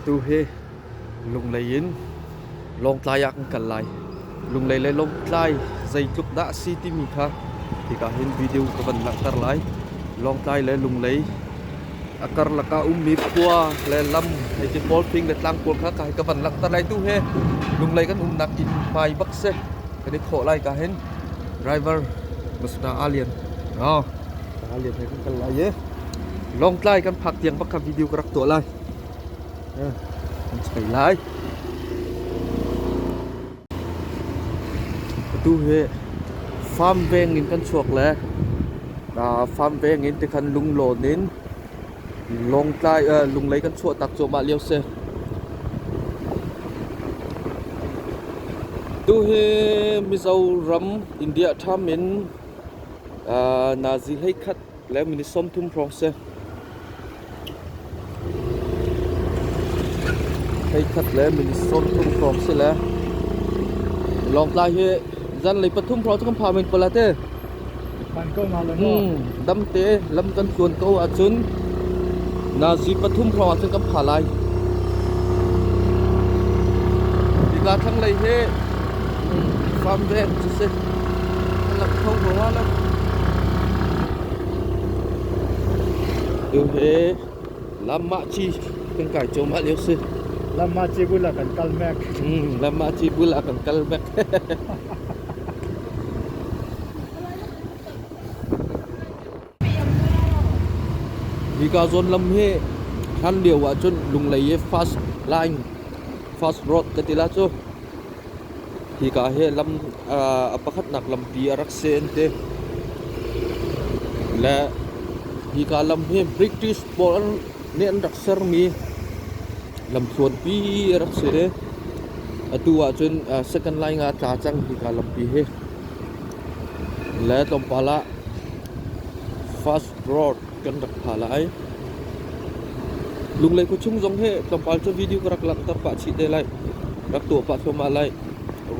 tu he Lunglei in Lawngtlai yak kalai Lunglei le Lawngtlai zai tluk da city mi kha thì cả hin video ka ban lang tar lai Lawngtlai le Lunglei akar laka mi khua le lam le ti pol ping le tlang pol kha ka ban lang tar lai tu he Lunglei kan nak in mai bak se ka de kho lai ka hen driver masna alien alien he kan kalai ye Lawngtlai kan phak tiang bak ka video ka rak to lai chạy lại tu he farm ven in kan chuak le farm ven in te kan lung lo nin Lawngtlai Lunglei kan chuak tak cho ma liao se tu he Mizoram India tham in na zil hei khat le mini som thum prong se hay khát lẽ mình xôn thum from xe lẽ Lawngtlai he dân lấy pathum from cho con phá mình pala te pan câu nào lần đâm te lâm căn chuồn câu à chun na gì pathum from cho con phá lại đi ra thằng lấy he farm ven chứ xe là không có hoa lắm từ he làm mạ chi con cải cho mạ liêu xe lama cibula kan kalmek lama cibula kan kalmek Vika zone lam he han điều wa chun Lunglei fast line fast road katila cho hi ka he lam apakhat nak lampi arak sen te la hi ka lam he British born ne an raksar mi lam chuan pi rak se de atua chun second line nga ta chang hi ka lam pi he le tom pala fast road kan rak phala ai Lunglei ko chung jong he tom pal cho video ka rak lak tar pa chi de lai rak to pa thoma lai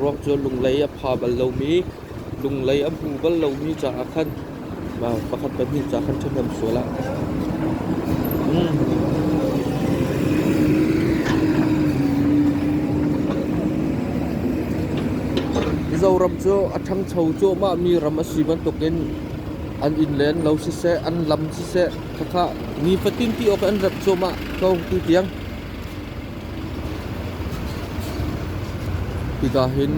rong cho Lunglei a pha bal lo mi Lunglei a bu bal lo mi cha khan ba pakhat pa mi cha khan cham so la dâu ram cho athang chho cho ma mi ram asiban token an inland lo se an lam se kha ni patin ti ok an rap cho ma ko ti tiang tiga hin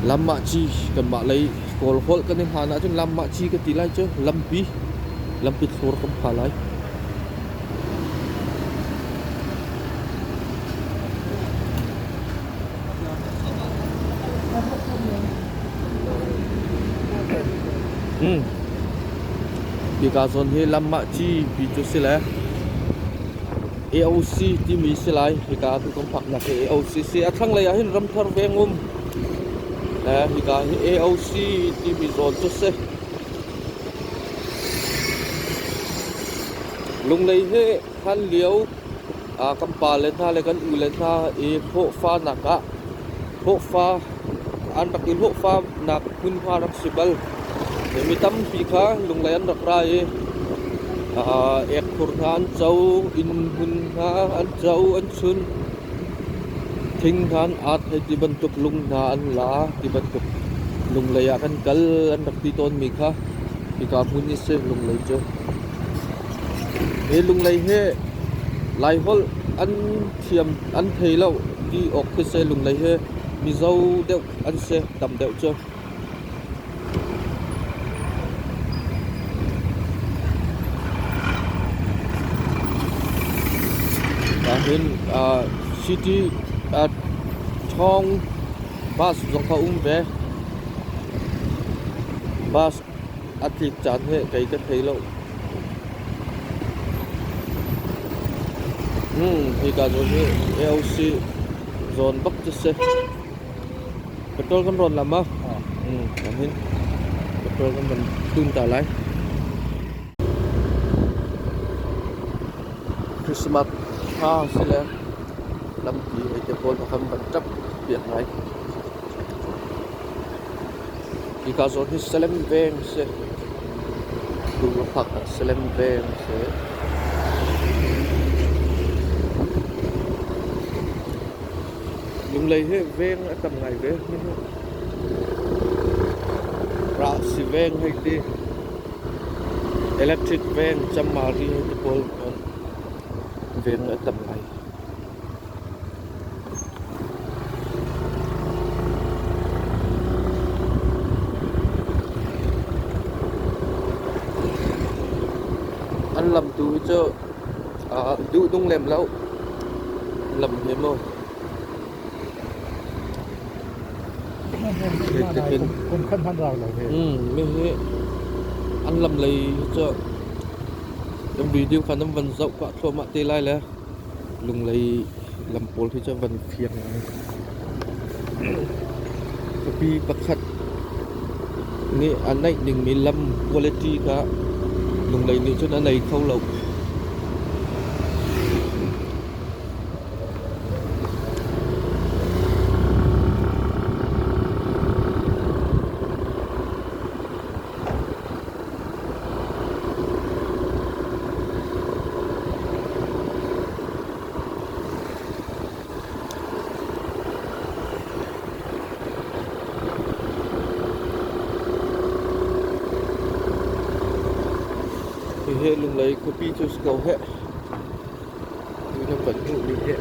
lam ma chi kan ma lei kol hol kan ha na chun lam ma chi ka ti lai cho lampi thor kam pha lai Vika zone he lamma chi video se la AOC ti mi se lai hika tu kom phak na ke AOC se athang le hin ram thar vengum la hika AOC ti mi zone cho se Lunglei he khan liao kam pa le tha le kan u le tha e pho fa na ka pho fa an rak il pho fa na kun pha rak sibal mi tam pi kha Lunglei an rak ra e ek khur than chau in hun ha an chau an chun thing than at he ti ban tuk lung na an la ti ban tuk Lunglei kan kal an rak ti ton mi kha pi ka mun ni se Lunglei cho e Lunglei he lai hol an thiam an thei lo ti ok ke se Lunglei he mi zau deuh an se tam deuh cho hin city thong bus jong kha ve bus athik chan he kai ka thei lo hi ka zo he LC zone bak che se petrol kan ron lama hin petrol kan man tun ta lai Christmas sẽ là làm gì để cho con không bận chấp việc này thì cả số thì sẽ làm về sẽ đủ phật sẽ làm về sẽ Lunglei he veng atam ngai ve ra si veng hai ti electric veng cham mari hai ti pol veng atam ngai anh làm tu cho du tung lem lâu làm thế mà cũng khăn khăn rào là thế mấy anh làm lấy cho trong video khán năm vần rộng quá thua mạng tê lai là lùng lấy làm bố thì cho vần phiền tapi bakat ni anai ning mi lam quality ka lùng lấy ni cho anh này khâu lộc he lùng lấy copy cho scout he nó vẫn ngủ đi he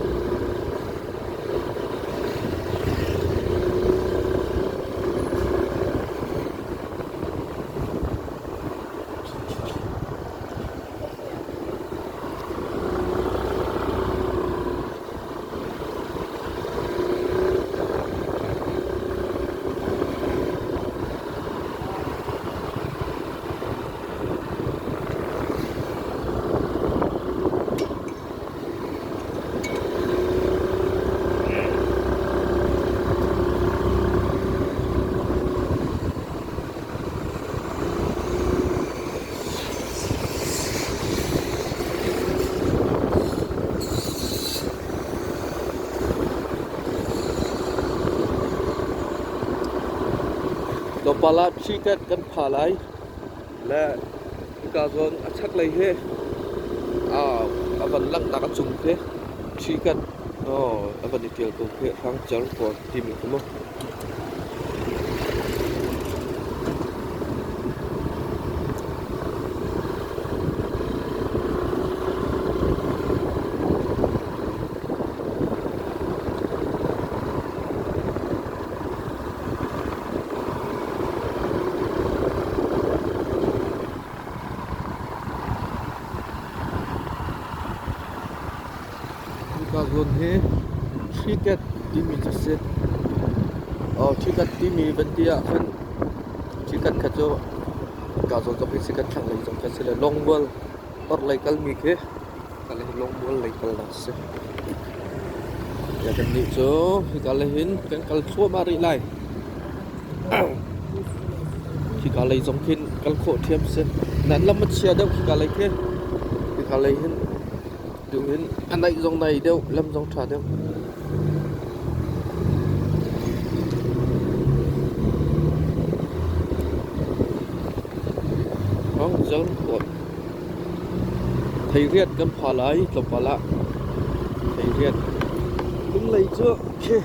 lo pala chikat kan phalai la ka zon achak lai he avan lak ta ka chung ke chikat avan itel ko ke hang chal ko tim ko mo Kagun he chikat timi jase chikat timi bentia kan chikat khajo kazo to chikat thang lai jong kasele longbol or lai kal mi ke kale longbol lai kal nas ya kan ni cho kale hin kan kal chua mari lai khi kale jong kin kal kho thiam se nan lam mat sia deu khi kale ke khi kale hin hin anh ấy dòng này đâu lâm dòng trà đâu không giống của thầy riết cấm phá lái lộc phá lạ thầy riết cũng lấy chưa kì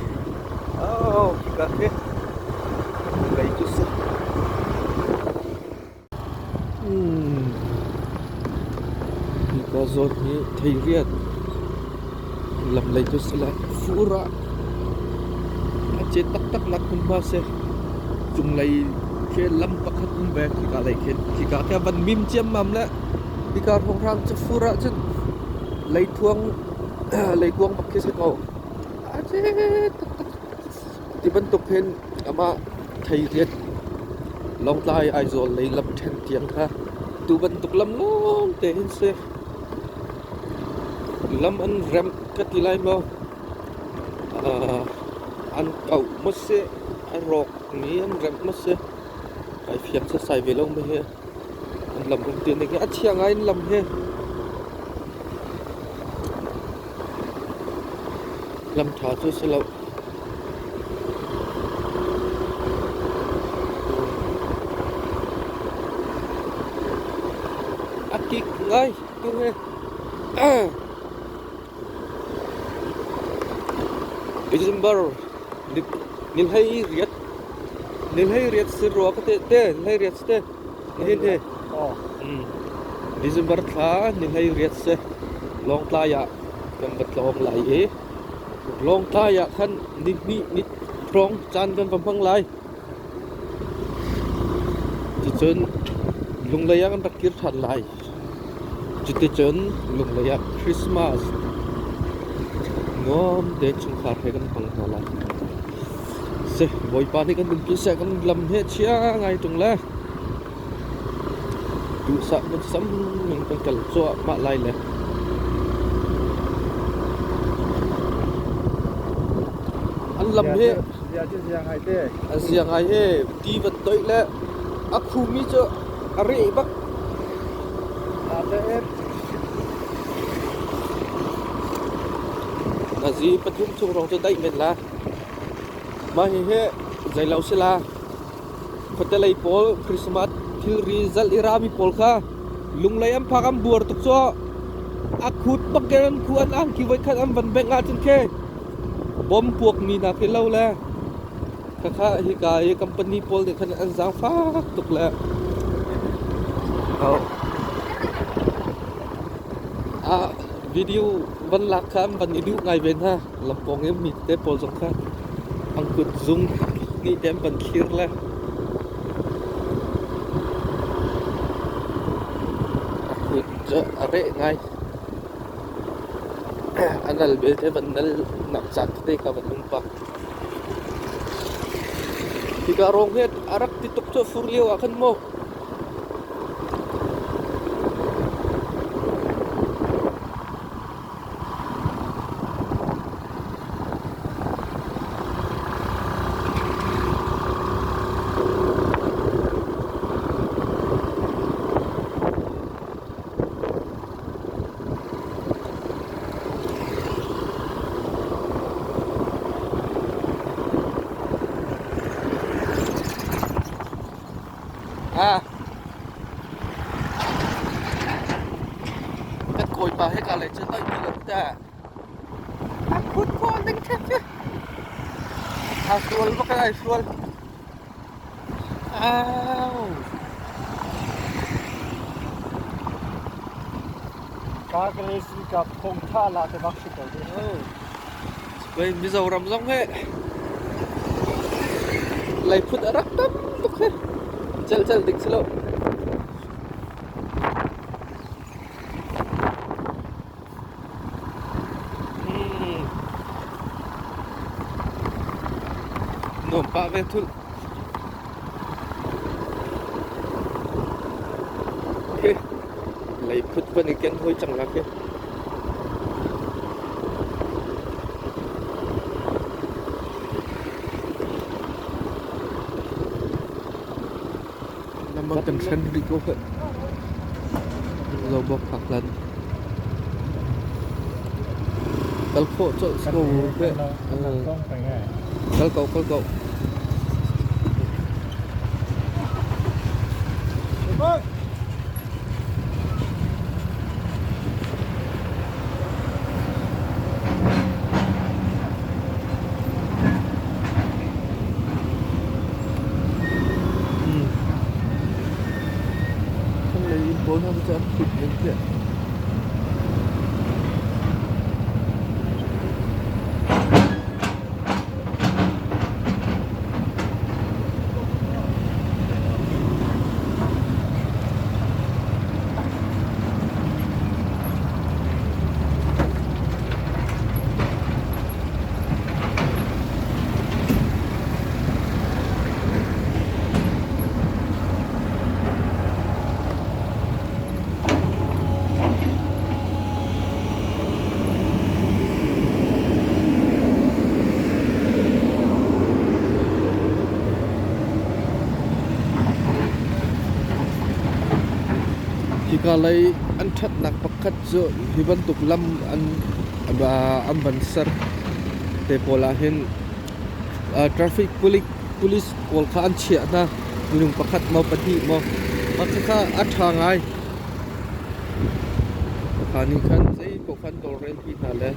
cả thế lấy chút sao có rồi như thầy riết làm lấy cho sila fura chết tắc tắc nát không bao giờ chúng lấy cái lâm bắc hết cũng về thì cả lấy cái văn mìm chiêm mầm đấy thì cả phong ram cho fura chứ lấy thuông lấy cuông bắc kia sẽ có chết thì vẫn tục hen mà thầy riết Lawngtlai ai rồi lấy lâm thêm tiếng ha tu vẫn tục lâm luôn để hen xe lâm ăn rem cắt lại mau ăn cẩu mất xe ăn rọc ní ăn rem mất xe cái phiền sẽ xài về lông bên here ăn lầm công tiền này cái ăn chiang ai lầm here lâm thả cho xe lậu ăn kịch ngay tu nghe December nilhai riat sirwa ka te nilhai riat te hin he Oh. December tha nilhai riat se Lawngtlai ya kan bat Lawngtlai e Lawngtlai ya khan ni trong chan kan pampang lai chi chun Lunglei ya kan takir than lai chi te chun Lunglei ya Christmas ngon de chung khar he kan pang na lai se boy pa ni kan dum ki se kan lam he chia ngai tung la tu saมันซ้ำมันเป็นกันจั่วมาไล่เลยอันลำเฮ Ya chứ yang hai te. อันเสียงไงเฮตีบัดต้อยแล้วอักคูมิจะอะไรบัก Ada et. นาจีปฐุมทุ่งรองจะได้เม็ดละมาเฮใจเราเสลาคนแต่ไรโพลคริสต์มาสที่รีซัลอิรามีโพลค่ะลุงเลยอันพักอันบัวตุกจ้ออักขุดปักเกนคูอันอังคิวไว้ขัดอันวันแบงอาจนแค่บอมพวกนี้นักเล่าแล้วข้าฮิกายคัมปานีโพลเด็กขันอันจางฟ้าตุกแล้วเอาวิดีโอวันหลักครับวันนี้ดูไงเป็นฮะลำโพงยังมีแต่โพลสองข้างอังกุดซุงนี่เต็มบันคิร์แล้วจะอะไรไงอันนั้นเบลเทวันนั้นหนักจัดที่กับวันนุ่งปะที่การองเฮ็ดอารักติดตุกตัวฟูเรียวอาคันโมจะโกยปลาให้กันเลยจะต้องมีหลักแต่คุณพ่อนึงแค่ส่วนก็ได้ส่วนอ้าว Ka kresi ka khong tha la te bak sikal de. เป็นมิโซรัมซองเฮไล่พุทธรักตั้มตุกเฮเจลดิกสโลนมปะเวทุลเฮไล่พุทธเป็นอีกแกนห้อยจังลักเฮmakan sandwich kau kan lobok paklan kalau cok semua ke Không phải ngay. kalau Vâng. bố nó sẽ thịt lên chuyện Hikalai anthat nak pakat zo hibantuk lam an bansar te polahin traffic police pol kha an chia na minung pakat mau pati mo pakha athangai khani khan sei pokhan tol ren pi na le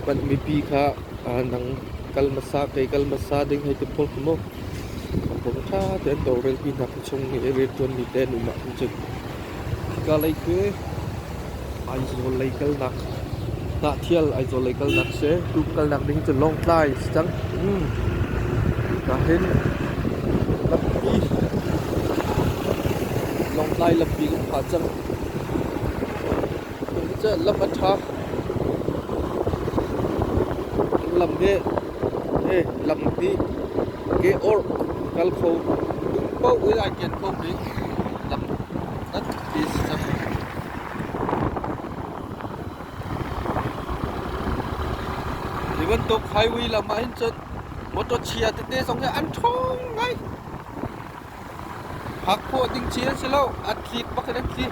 pan mi pi kha nang kal masa ding hai te pol moผมถ้าเดินตัวเรลปีนักชงเอเรจวนมีเต้นอุมาคุณจึกก็เลยคือไอโซเลกัลนักนาเทียลไอโซเลกัลนักเสดูกัลนักดิ้งจะลองใต้จังก็เห็นลับปีลองใต้ลับปีก็ผ่าจังจะลับอัฐาลำเลำนี้เกออร์กัลโคเป้าเวลาเกินเขาดิ้งลำนัดปีจังวันตกไฮวีละมาเห็นจนมอเตอร์เชียร์เต้ๆสองอย่างอันท้องไงหักโคดิ้งเชียร์เสร็จแล้วอัดขีดบักกันขีด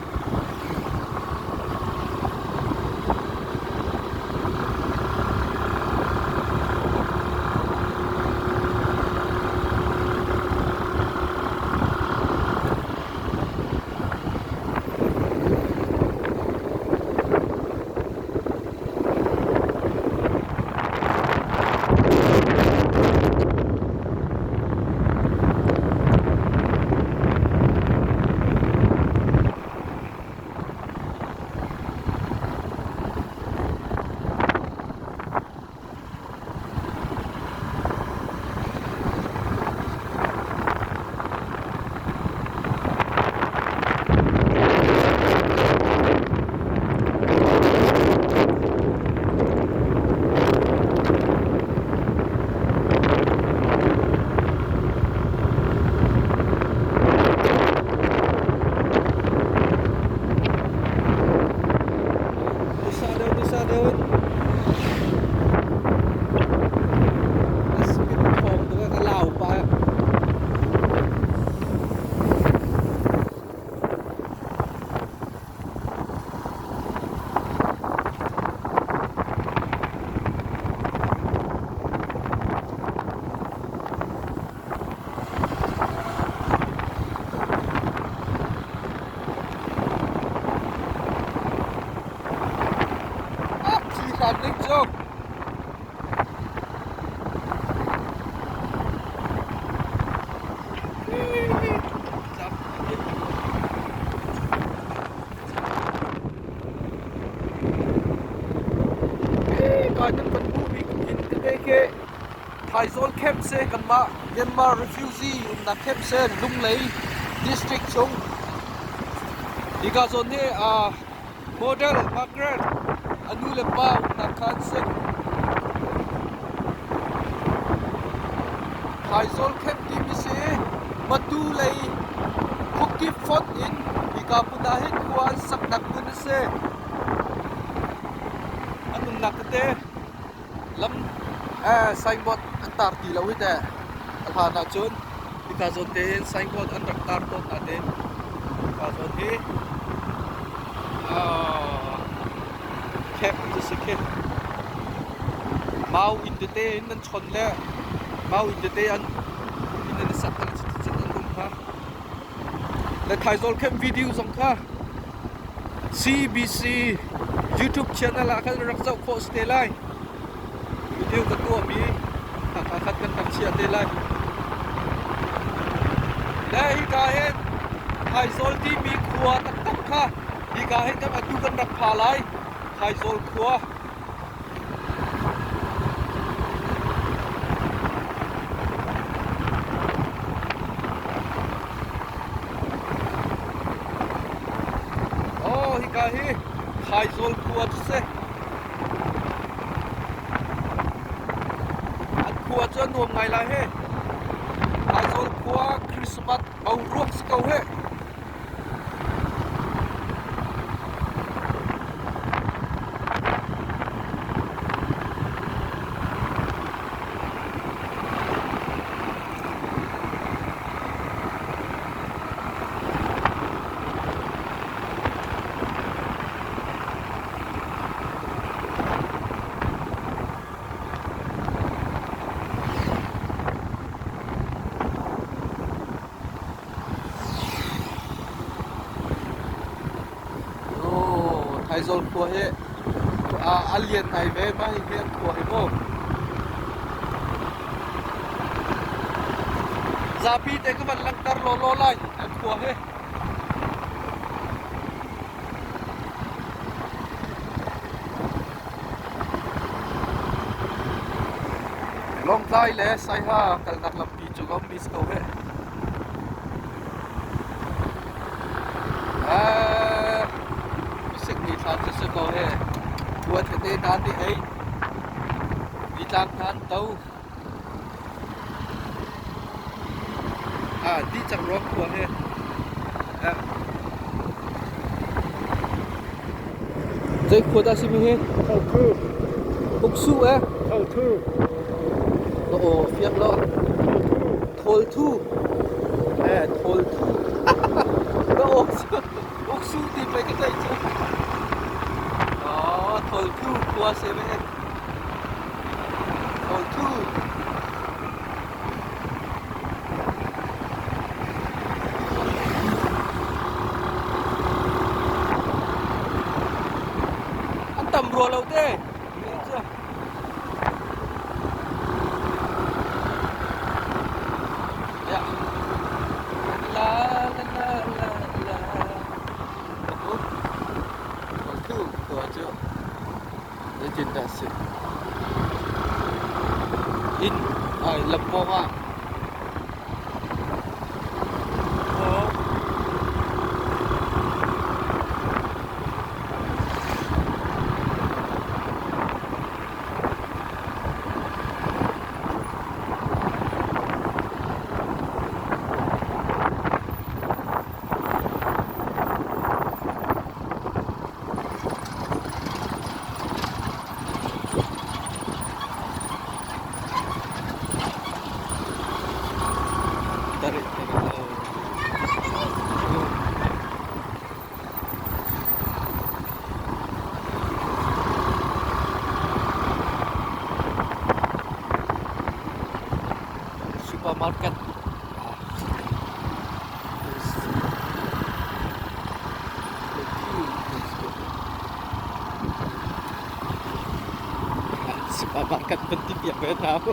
การดึงโจกการนั้นเป็นผู้มีกินกันได้แค่ไทยโซนเข้มเซกันมาเมียนมารีฟิวซี่นักเข้มเซนลุงไหลดิสตริกชงอีกาโซนนี้โมเดลมาร์เกรตอันนู้นเลยป้านักการเซนไทยโซนเข้มทีมิเซมาดูเลยคุกกี้ฟอนอินอีกาปุนาหินควานสักนักบุญเซอันนู้นนักเตะลำไซบอร์ดอันตาร์ตีเราให้แต่ผ่านอาจุนอีกาโซนเตนไซบอร์ดอันตาร์ต้นอันเดนอีกาโซนที่แคปจะสิเคมาอินเตอร์นั่นชนแล้วมาอินเตอร์อันนั่นสัตว์จะนั่นลงค่ะและถ่ายโซลเข้มวิดีโอส่งค่ะ CBC YouTube channel อาคันรักเจ้าโคสเตลัยวิดีโอกันตัวมีอาคันกันตั้งเชียร์เตลัยและอีกาเห็นถ่ายโซลที่มีครัวตั้งค่ะอีกาเห็นกันมาดูกันรักพาไลถ่ายโซลครัวฮิไฮโซลครัวทุเซอันครัวจะนวมไงล่ะเฮไฮโซลครัวคริสต์มาสเอารวกสเกาเฮไฮโซลครัวเฮอาเลียนไฮเวย์มาเฮียนครัวเฮโม Zapi te ka man lang tar lolo lai at ko he Lawngtlai le sai ha kal nak lampi chu gam miss ko he Music ni than chu ko he buat ke te nan ti ei đi lang than tàu đi chẳng rock của he dây của ta xin he Thâu thư. bốc su á Thâu thư. ồ phiền lo thol thu thol thu nó bốc su tìm mấy cái dây chứ đó thol thu qua xe bên thol thu tầm rùa lâu thế chưa dạ la thu của chưa để trên đã xịt in lập mong à supermarket supermarket penting ya, gue tahu.